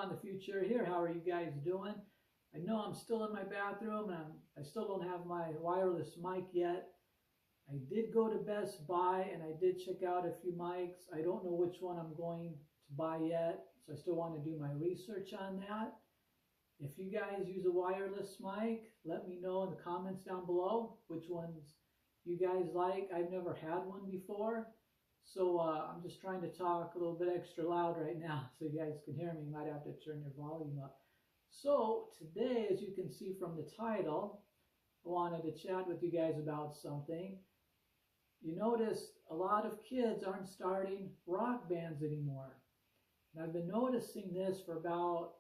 on the future here. How are you guys doing? I know I'm still in my bathroom and I still don't have my wireless mic yet. I did go to Best Buy and I did check out a few mics. I don't know which one I'm going to buy yet, so I still want to do my research on that. If you guys use a wireless mic, let me know in the comments down below which ones you guys like. I've never had one before, so I'm just trying to talk a little bit extra loud right now so you guys can hear me. You might have to turn your volume up. So today, as you can see from the title, I wanted to chat with you guys about something. You notice a lot of kids aren't starting rock bands anymore. And I've been noticing this for about,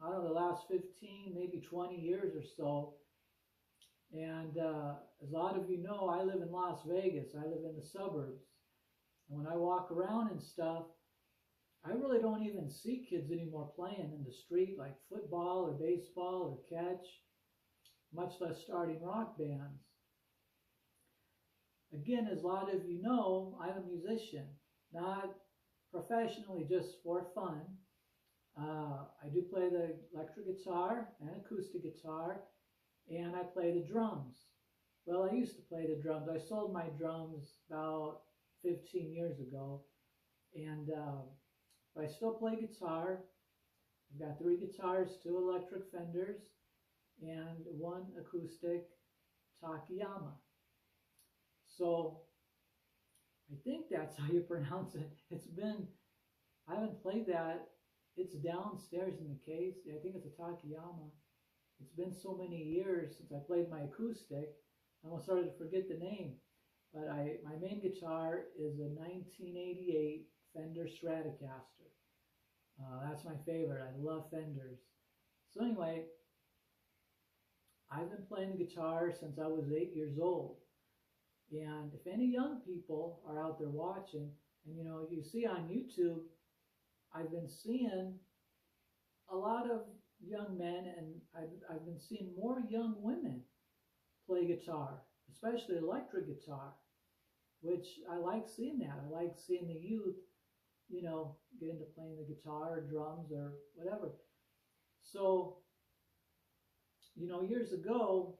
I don't know, the last 15, maybe 20 years or so. And as a lot of you know, I live in Las Vegas. I live in the suburbs. And when I walk around and stuff, I really don't even see kids anymore playing in the street like football or baseball or catch, much less starting rock bands. Again, as a lot of you know, I'm a musician, not professionally, just for fun. I do play the electric guitar and acoustic guitar, and I play the drums. Well, I used to play the drums. I sold my drums about 15 years ago, and but I still play guitar. I've got 3 guitars, 2 electric Fenders, and 1 acoustic Takayama. So I think that's how you pronounce it. I haven't played that. It's downstairs in the case. I think it's a Takayama. It's been so many years since I played my acoustic, I almost started to forget the name. But my main guitar is a 1988 Fender Stratocaster. That's my favorite. I love Fenders. So anyway, I've been playing the guitar since I was 8 years old. And if any young people are out there watching, and you see on YouTube, I've been seeing a lot of young men, and I've been seeing more young women play guitar, especially electric guitar, which I like seeing that. I like seeing the youth, get into playing the guitar or drums or whatever. So, years ago,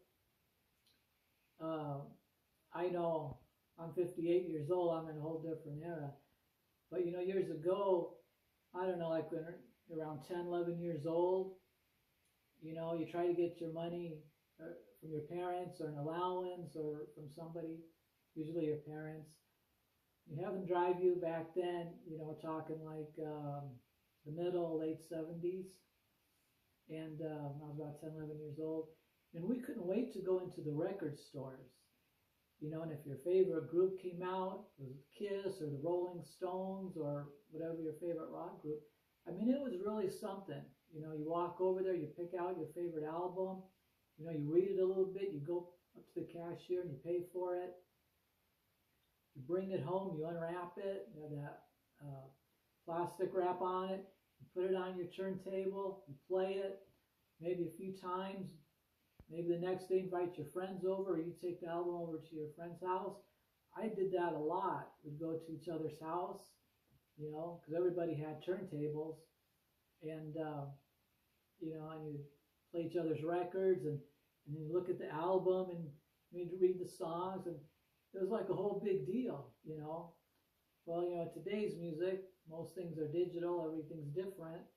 I know I'm 58 years old, I'm in a whole different era. But years ago, I don't know, like when you're around 10, 11 years old, you try to get your money from your parents or an allowance or from somebody, usually your parents. You have them drive you back then, we're talking like the middle, late 70s. And I was about 10, 11 years old. And we couldn't wait to go into the record stores. And if your favorite group came out, it was Kiss or the Rolling Stones or whatever your favorite rock group, I mean, it was really something. You walk over there, you pick out your favorite album, you read it a little bit, you go up to the cashier and you pay for it. You bring it home, you unwrap it, you have that plastic wrap on it, you put it on your turntable, you play it maybe a few times. Maybe the next day invite your friends over, or you take the album over to your friend's house. I did that a lot. We'd go to each other's house, because everybody had turntables, and and you'd play each other's records, and then you look at the album, and you'd read the songs, and it was like a whole big deal, Well, today's music, most things are digital, everything's different.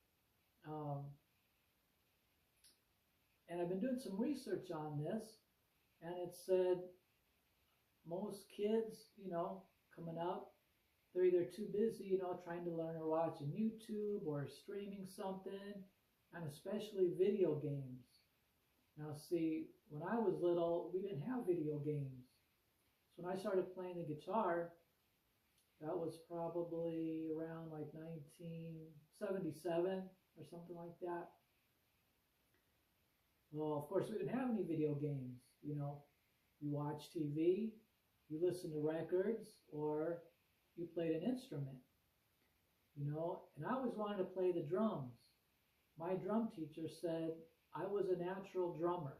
And I've been doing some research on this, and it said most kids, coming up, they're either too busy, trying to learn or watching YouTube or streaming something, and especially video games. Now see, when I was little, we didn't have video games. So when I started playing the guitar, that was probably around like 1977 or something like that. Well, of course, we didn't have any video games. You watch TV, you listen to records, or you played an instrument. And I always wanted to play the drums. My drum teacher said I was a natural drummer.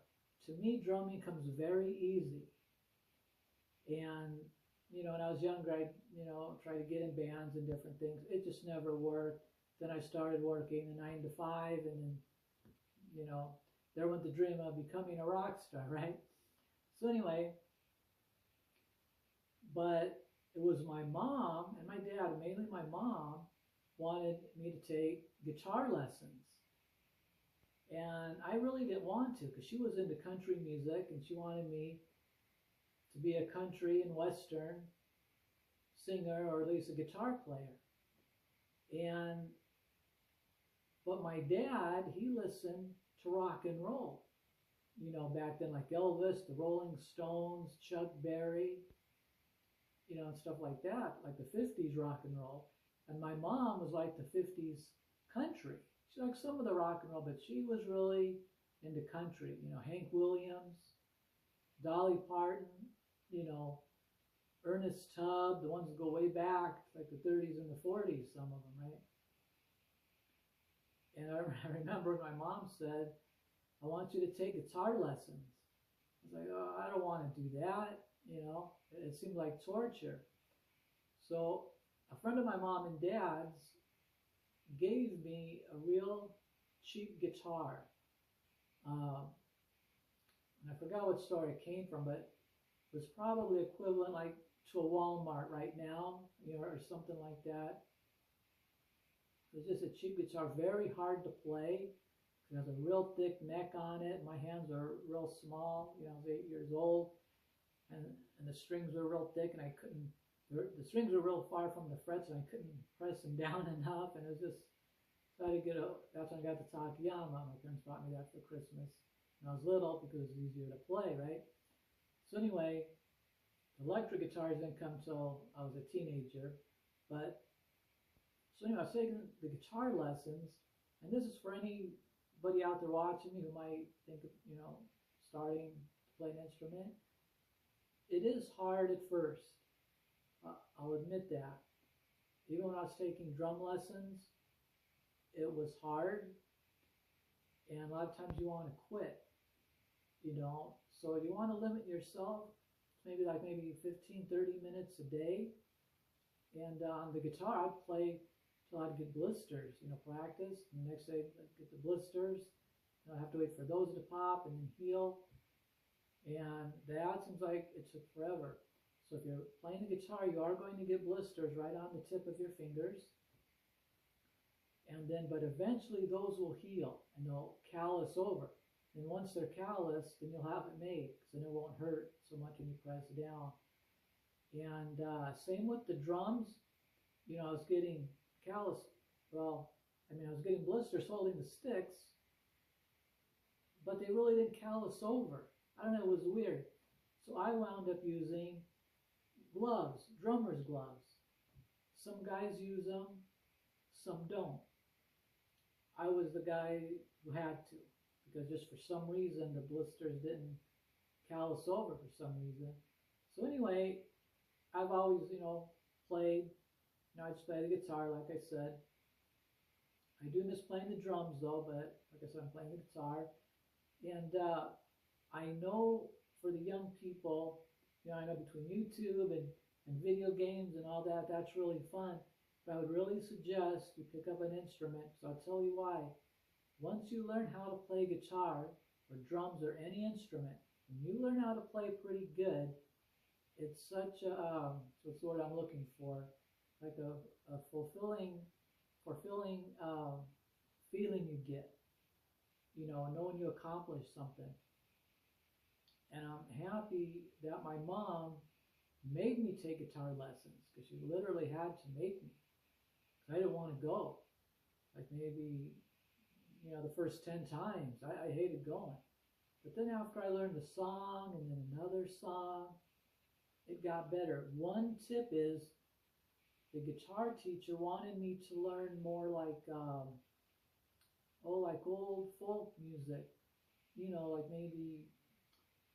To me, drumming comes very easy. And, when I was younger, I, tried to get in bands and different things. It just never worked. Then I started working the 9 to 5, and then, you know, there went the dream of becoming a rock star, right? So anyway, but it was my mom and my dad, mainly my mom, wanted me to take guitar lessons. And I really didn't want to because she was into country music and she wanted me to be a country and western singer, or at least a guitar player. And but my dad, he listened to rock and roll. You know, back then, like Elvis, the Rolling Stones, Chuck Berry, you know, and stuff like that, like the 50s rock and roll. And my mom was like the 50s country. She liked some of the rock and roll, but she was really into country. You know, Hank Williams, Dolly Parton, you know, Ernest Tubb, the ones that go way back, like the 30s and the 40s, some of them, right? And I remember my mom said, I want you to take guitar lessons. I was like, oh, I don't want to do that. You know, it seemed like torture. So a friend of my mom and dad's gave me a real cheap guitar. And I forgot what store it came from, but it was probably equivalent like to a Walmart right now, you know, or something like that. It was just a cheap guitar, very hard to play. It has a real thick neck on it. My hands are real small. You know, I was 8 years old, and the strings were real thick, and I couldn't. The strings were real far from the frets, and I couldn't press them down enough. And it was just, so I had to get a. That's when I got the Takayama. My parents bought me that for Christmas when I was little because it was easier to play, right? So anyway, electric guitars didn't come till I was a teenager, but so anyway, I was taking the guitar lessons, and this is for anybody out there watching me who might think of, you know, starting to play an instrument. It is hard at first. I'll admit that. Even when I was taking drum lessons, it was hard, and a lot of times you want to quit, you know. So you want to limit yourself, maybe 15, 30 minutes a day. And on the guitar, I'd play till I'd get blisters, you know, practice. And the next day, I'd get the blisters. And I'd have to wait for those to pop and then heal. And that seems like it took forever. So if you're playing the guitar, you are going to get blisters right on the tip of your fingers. And then, but eventually those will heal and they'll callus over. And once they're calloused, then you'll have it made, because then it won't hurt so much when you press down. And same with the drums. You know, I was getting callus. Well, I mean, I was getting blisters holding the sticks, but they really didn't callus over. I don't know, it was weird. So I wound up using gloves, drummer's gloves. Some guys use them, some don't. I was the guy who had to, because just for some reason the blisters didn't callus over for some reason. So anyway, I've always, you know, played. You know, I just play the guitar, like I said. I do miss playing the drums though, but like I said, I'm playing the guitar. And I know for the young people, you know, I know between YouTube and video games and all that, that's really fun. But I would really suggest you pick up an instrument, because I'll tell you why. Once you learn how to play guitar or drums or any instrument, when you learn how to play pretty good, it's such a, what's the word I'm looking for, like a fulfilling feeling you get, you know, knowing you accomplished something. And I'm happy that my mom made me take guitar lessons, because she literally had to make me. I didn't want to go. Like maybe, you know, the first 10 times, I hated going. But then after I learned a song and then another song, it got better. One tip is the guitar teacher wanted me to learn more like, like old folk music. You know, like maybe,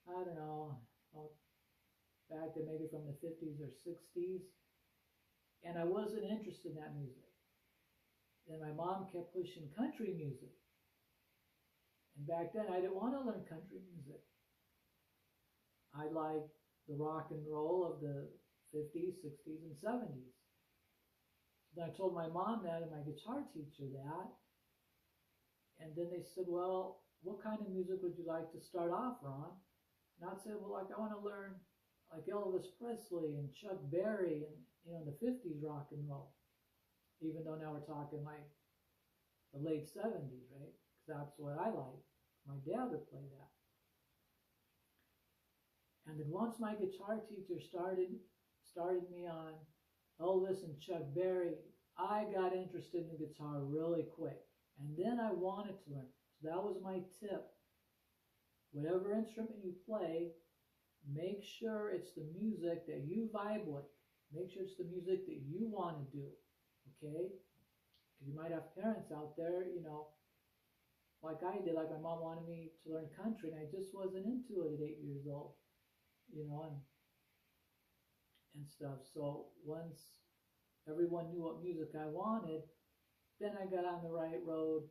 I don't know, back then maybe from the 50s or 60s. And I wasn't interested in that music. And my mom kept pushing country music. And back then I didn't want to learn country music. I liked the rock and roll of the 50s, 60s, and 70s. Then I told my mom that and my guitar teacher that. And then they said, well, what kind of music would you like to start off, Ron? And I'd say, well, like I want to learn like Elvis Presley and Chuck Berry and the 50s rock and roll. Even though now we're talking like the late 70s, right? Because that's what I like. My dad would play that. And then once my guitar teacher started me on Elvis and Chuck Berry, I got interested in the guitar really quick. And then I wanted to learn. So that was my tip. Whatever instrument you play, make sure it's the music that you vibe with. Make sure it's the music that you want to do. Okay? Because you might have parents out there, like I did, like my mom wanted me to learn country, and I just wasn't into it at 8 years old, and stuff. So once everyone knew what music I wanted, then I got on the right road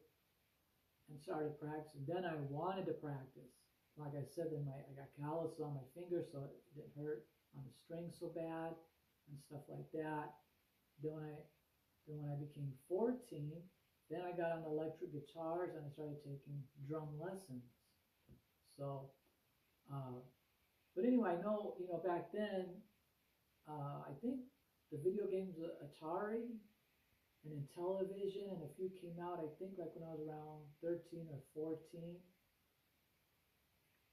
and started practicing. Then I wanted to practice. Like I said, then I got calluses on my fingers, so it didn't hurt on the strings so bad and stuff like that. Then when I became 14, then I got on electric guitars and I started taking drum lessons. So, but anyway, I know, back then, I think the video games Atari and Intellivision and a few came out, I think like when I was around 13 or 14.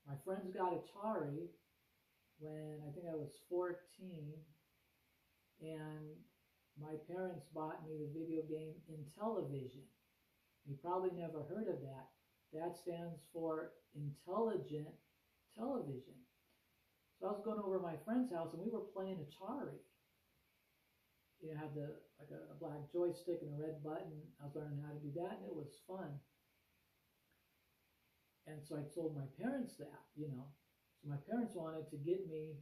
My friends got Atari when I think I was 14, and my parents bought me the video game Intellivision. You probably never heard of that. That stands for Intelligent Television. So I was going over to my friend's house and we were playing Atari. It had like a black joystick and a red button. I was learning how to do that, and it was fun. And so I told my parents that, So my parents wanted to get me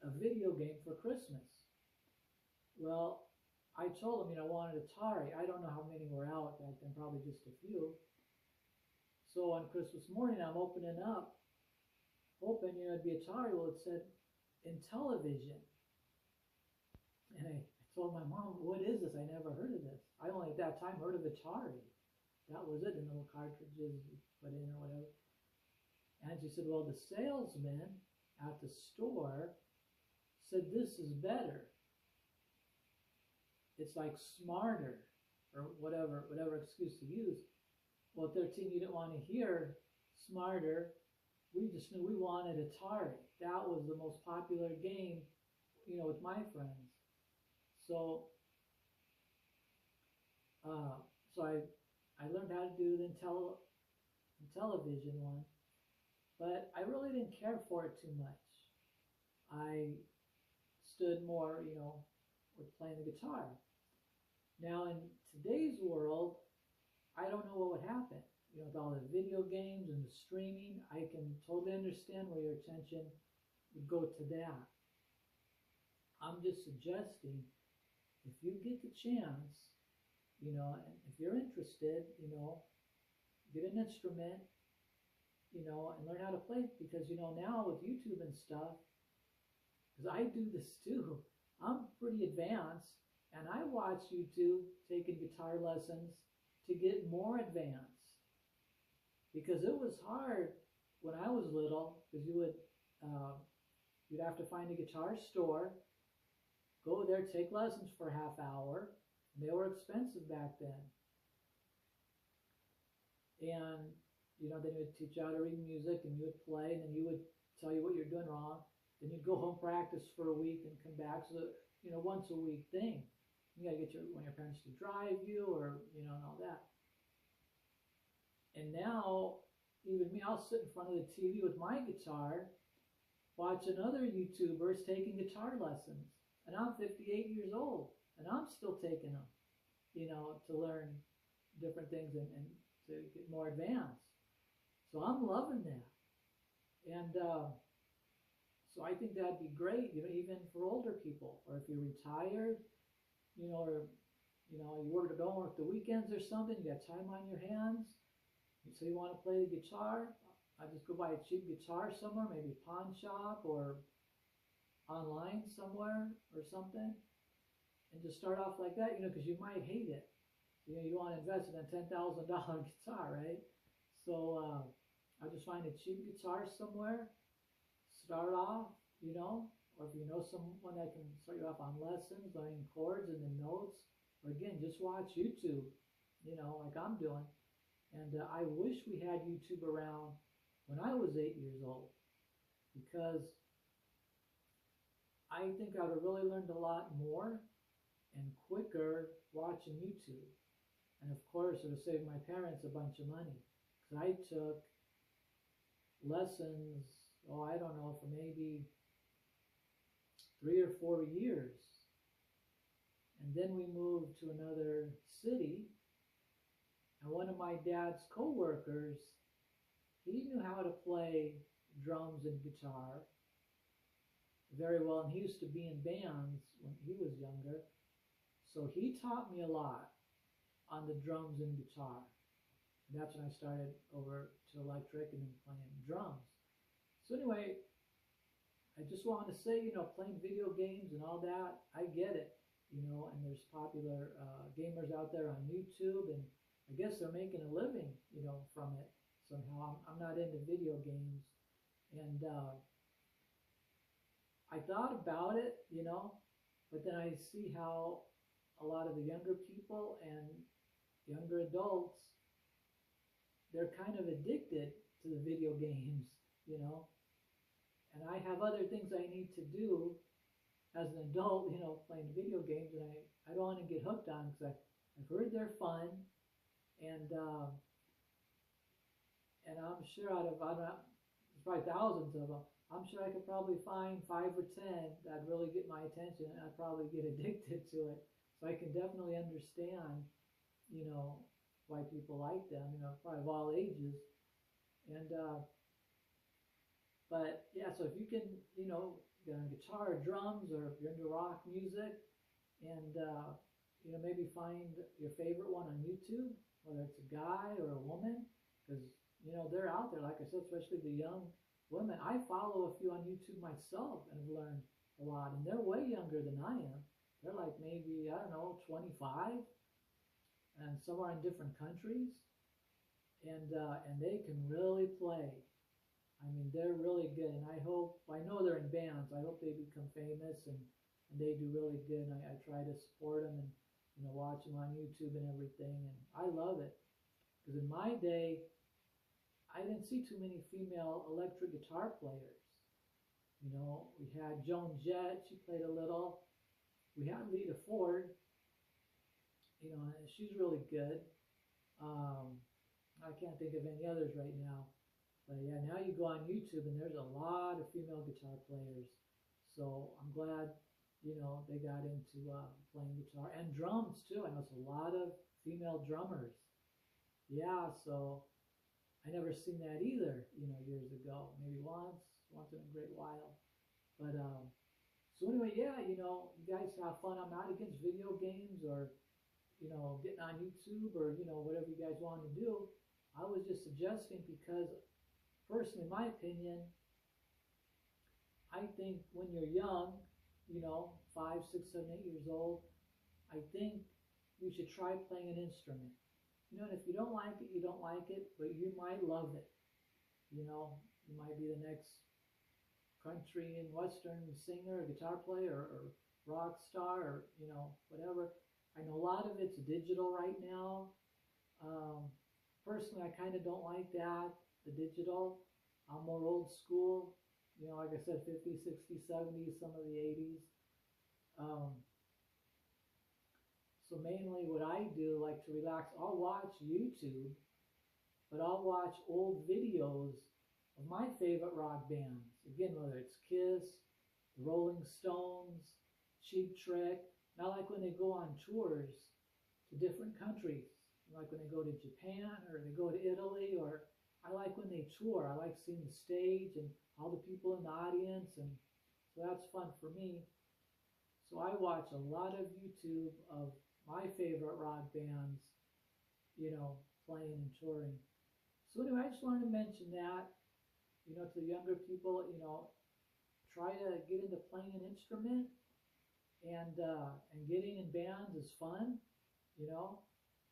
a video game for Christmas. Well, I told them, I wanted Atari. I don't know how many were out back then, probably just a few. So on Christmas morning, I'm opening up, hoping, it'd be Atari. Well, it said Intellivision. And I told my mom, what is this? I never heard of this. I only at that time heard of Atari. That was it, the little cartridges you put in or whatever. And she said, well, the salesman at the store said this is better. It's like smarter, or whatever excuse to use. Well, at 13, you didn't want to hear smarter. We just knew we wanted Atari. That was the most popular game, with my friends. So, so I learned how to do the Intellivision one, but I really didn't care for it too much. I stood more, with playing the guitar. Now in today's world, I don't know what would happen. With all the video games and the streaming, I can totally understand where your attention would go to that. I'm just suggesting, if you get the chance, and if you're interested, get an instrument, and learn how to play it, because, now with YouTube and stuff, because I do this too, I'm pretty advanced, and I watch YouTube taking guitar lessons to get more advanced, because it was hard when I was little, because you'd have to find a guitar store, go there, take lessons for a half hour, and they were expensive back then. And, then they would teach you how to read music, and you would play, and then you would tell you what you're doing wrong. Then you'd go home, practice for a week, and come back. So, once a week thing. You gotta get one of your parents to drive you, or, and all that. And now, even me, I'll sit in front of the TV with my guitar, watching other YouTubers taking guitar lessons. And I'm 58 years old, and I'm still taking them, to learn different things and to get more advanced. So I'm loving that. And so I think that'd be great, even for older people, or if you're retired, or, you don't work the weekends or something, you got time on your hands, so you want to play the guitar, I just go buy a cheap guitar somewhere, maybe a pawn shop or online somewhere or something, and just start off like that, because you might hate it. You want to invest in a $10,000 guitar, right? So I'll just find a cheap guitar somewhere, start off, or if you know someone that can start you off on lessons, learning chords and the notes, or again, just watch YouTube, like I'm doing. And I wish we had YouTube around when I was 8 years old, because I think I would have really learned a lot more and quicker watching YouTube. And of course, it would save my parents a bunch of money, because I took lessons, I don't know, for maybe 3 or 4 years. And then we moved to another city, and one of my dad's co-workers, he knew how to play drums and guitar very well, and he used to be in bands when he was younger. So he taught me a lot on the drums and guitar. And that's when I started over to electric and then playing drums. So anyway, I just wanted to say, playing video games and all that, I get it, and there's popular gamers out there on YouTube, and I guess they're making a living, from it somehow. I'm not into video games, and I thought about it, but then I see how a lot of the younger people and younger adults, they're kind of addicted to the video games, and I have other things I need to do as an adult, playing video games, and I don't want to get hooked on them, because I've heard they're fun, and I'm sure out of, there's probably thousands of them, I'm sure I could probably find 5 or 10 that really get my attention, and I'd probably get addicted to it. So I can definitely understand, why people like them, probably of all ages. And, but yeah, so if you can, get on guitar or drums, or if you're into rock music, and, maybe find your favorite one on YouTube, whether it's a guy or a woman, because, they're out there, like I said, especially the young women. I follow a few on YouTube myself and have learned a lot, and they're way younger than I am. They're like maybe, I don't know, 25, and some are in different countries, and they can really play. I mean, they're really good, and I know they're in bands. I hope they become famous, and they do really good, and I try to support them and, watch them on YouTube and everything, and I love it. Because in my day, I didn't see too many female electric guitar players. We had Joan Jett, she played a little. We had Lita Ford, she's really good. I can't think of any others right now. But yeah, now you go on YouTube and there's a lot of female guitar players. So I'm glad, they got into playing guitar and drums too. I know it's a lot of female drummers. Yeah, so I never seen that either, years ago. Maybe once in a great while. But so anyway, yeah, you guys have fun. I'm not against video games or, getting on YouTube or, whatever you guys want to do. I was just suggesting because, personally, in my opinion, I think when you're young, 5, 6, 7, 8 years old, I think you should try playing an instrument. And if you don't like it, you don't like it, but you might love it. You might be the next country and western singer, guitar player, or rock star, or, whatever. I know a lot of it's digital right now. Personally, I kind of don't like that, the digital. I'm more old school, like I said, 50s, 60s, 70s, some of the 80s. So mainly what I do, like to relax, I'll watch YouTube, but I'll watch old videos of my favorite rock bands. Again, whether it's Kiss, the Rolling Stones, Cheap Trick. And I like when they go on tours to different countries. Like when they go to Japan or they go to Italy, or I like when they tour. I like seeing the stage and all the people in the audience, and so that's fun for me. So I watch a lot of YouTube of my favorite rock bands, playing and touring. So anyway, I just wanted to mention that, to the younger people, try to get into playing an instrument. and getting in bands is fun. You know,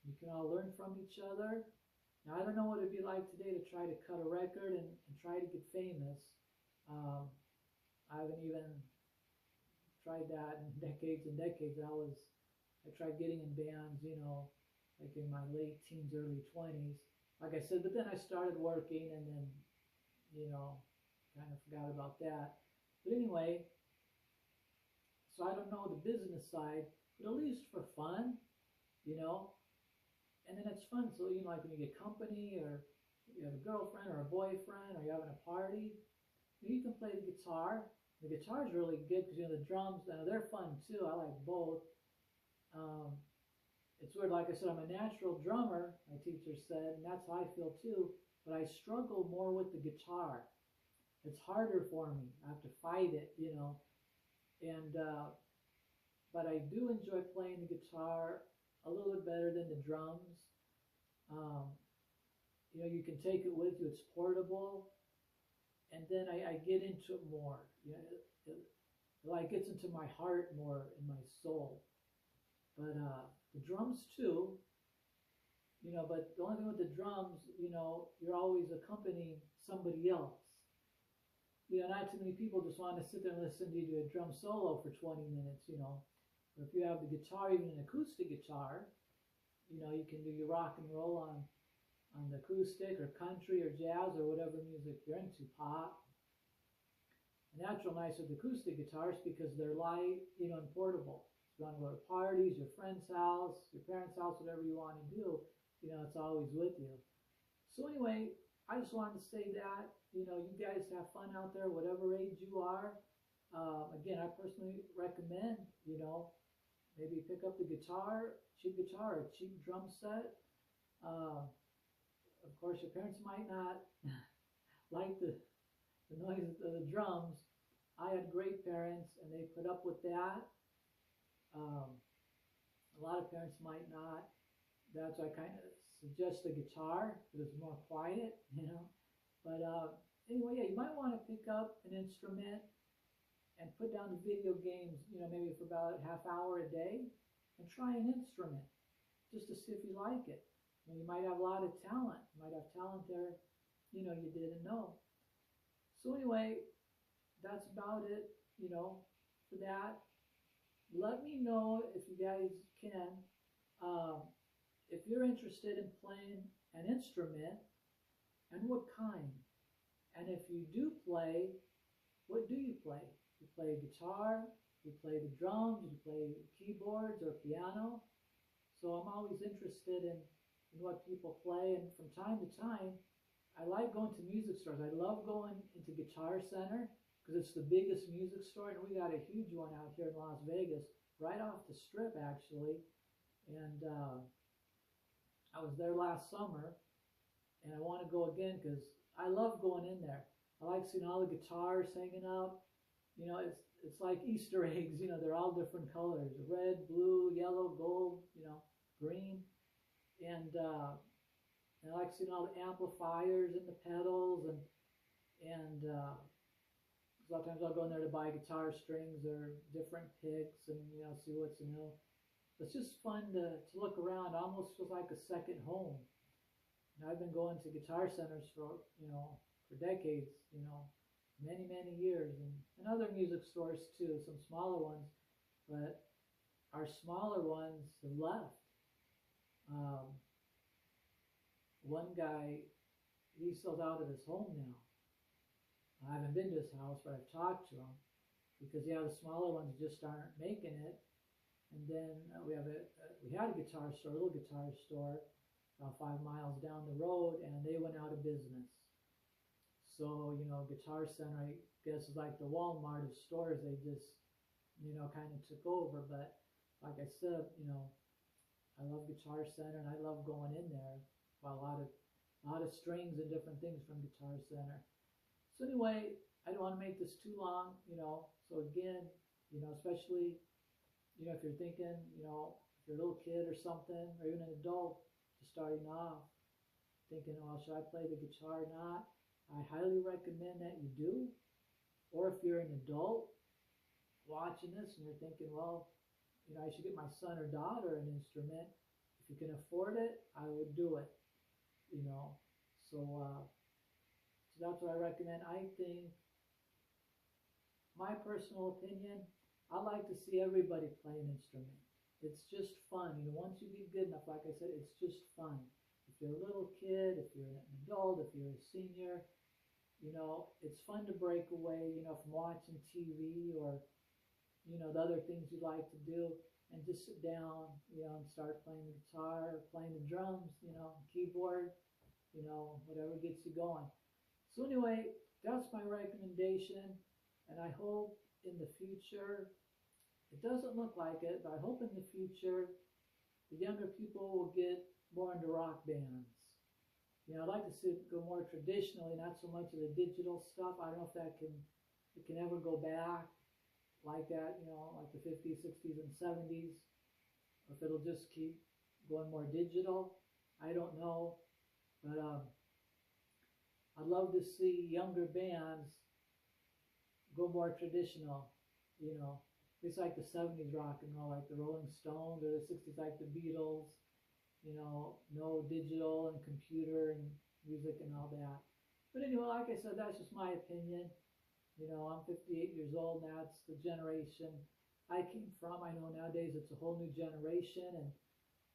you can all learn from each other. Now I don't know what it'd be like today to try to cut a record and try to get famous. Um, I haven't even tried that in decades and decades. I tried getting in bands, you know, like in my late teens, early 20s. Like I said, but then I started working and then, you know, kind of forgot about that. But anyway, so I don't know the business side, but at least for fun, you know, and then it's fun. So, you know, like when you get company or you have a girlfriend or a boyfriend or you're having a party, you can play the guitar. The guitar is really good because, you know, the drums, they're fun too. I like both. Um, it's weird, like I said, I'm a natural drummer, my teacher said, and that's how I feel too, but I struggle more with the guitar. It's harder for me. I have to fight it, you know, and but I do enjoy playing the guitar a little bit better than the drums. Um, you know, you can take it with you, it's portable, and then I get into it more. You know, it like gets into my heart more, in my soul. But the drums too, you know, but the only thing with the drums, you know, you're always accompanying somebody else. You know, not too many people just want to sit there and listen to you do a drum solo for 20 minutes, you know. But if you have the guitar, even an acoustic guitar, you know, you can do your rock and roll on the acoustic or country or jazz or whatever music you're into, pop. And that's real nice with acoustic guitars because they're light, you know, and portable. If you want to go to parties, your friend's house, your parents' house, whatever you want to do, you know, it's always with you. So anyway, I just wanted to say that, you know, you guys have fun out there, whatever age you are. Again, I personally recommend, you know, maybe pick up the guitar, cheap guitar, a cheap drum set. Uh, of course, your parents might not like the noise of the drums. I had great parents, and they put up with that. Um, a lot of parents might not. That's why I kind of suggest the guitar because it's more quiet, you know. But anyway, yeah, you might want to pick up an instrument and put down the video games, you know, maybe for about a half hour a day, and try an instrument just to see if you like it. I mean, you might have a lot of talent. You might have talent there, you know, you didn't know. So anyway, that's about it, you know, for that. Let me know if you guys can, um, if you're interested in playing an instrument and what kind. And if you do play, what do you play? You play a guitar, you play the drums, you play keyboards or piano. So I'm always interested in what people play. And from time to time, I like going to music stores. I love going into Guitar Center because it's the biggest music store. And we got a huge one out here in Las Vegas, right off the strip actually. And I was there last summer and I want to go again because I love going in there. I like seeing all the guitars hanging up. You know, it's like Easter eggs. You know, they're all different colors: red, blue, yellow, gold. You know, green, and I like seeing all the amplifiers and the pedals and a lot of times I'll go in there to buy guitar strings or different picks and you know see what's new. It's just fun to look around. It almost feels like a second home. And I've been going to guitar centers for, you know, for decades, you know, many years, and other music stores too, some smaller ones, but our smaller ones have left. Um, One guy, he sells out of his home now. I haven't been to his house, but I've talked to him because yeah, the smaller ones just aren't making it. And then we had a guitar store, a little guitar store, about 5 miles down the road, and they went out of business. So, you know, Guitar Center, I guess, is like the Walmart of stores. They just, you know, kind of took over. But like I said, you know, I love Guitar Center and I love going in there. Well, a lot of strings and different things from Guitar Center. So anyway, I don't want to make this too long, you know. So again, you know, especially, you know, if you're thinking, you know, if you're a little kid or something, or even an adult just starting off, thinking, well, should I play the guitar or not? I highly recommend that you do. Or if you're an adult watching this and you're thinking, well, I should get my son or daughter an instrument. If you can afford it, I would do it, you know. So, so that's what I recommend. I think, my personal opinion, I like to see everybody play an instrument. It's just fun. Once you get good enough, like I said, it's just fun. If you're a little kid, if you're an adult, if you're a senior, it's fun to break away, from watching TV or, the other things you like to do and just sit down, and start playing the guitar, or playing the drums, keyboard, whatever gets you going. So anyway, that's my recommendation, and I hope in the future, it doesn't look like it, but I hope in the future the younger people will get more into rock bands. I'd like to see it go more traditionally, not so much of the digital stuff. I don't know if it can ever go back like that, like the 50s, 60s, and 70s, or if it'll just keep going more digital. I don't know, but I'd love to see younger bands go more traditional, It's like the 70s rock and roll, like the Rolling Stones, or the 60s like the Beatles, no digital and computer and music and all that. But anyway, like I said, that's just my opinion. I'm 58 years old now. It's the generation I came from. I know nowadays it's a whole new generation,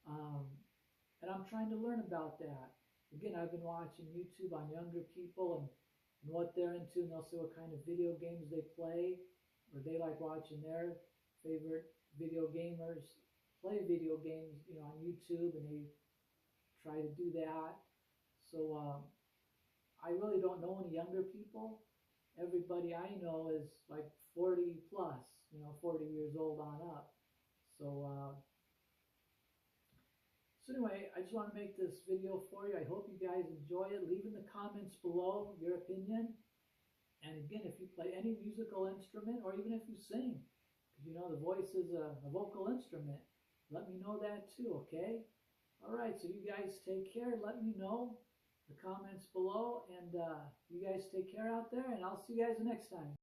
and I'm trying to learn about that. Again, I've been watching YouTube on younger people and what they're into, and they'll see what kind of video games they play, or they like watching their favorite video gamers play video games, on YouTube, and they try to do that. So I really don't know any younger people. Everybody I know is like 40 plus, 40 years old on up. So anyway, I just want to make this video for you. I hope you guys enjoy it. Leave in the comments below your opinion. And again, if you play any musical instrument, or even if you sing, because the voice is a vocal instrument, let me know that too, okay? All right, so you guys take care. Let me know the comments below, and you guys take care out there, and I'll see you guys next time.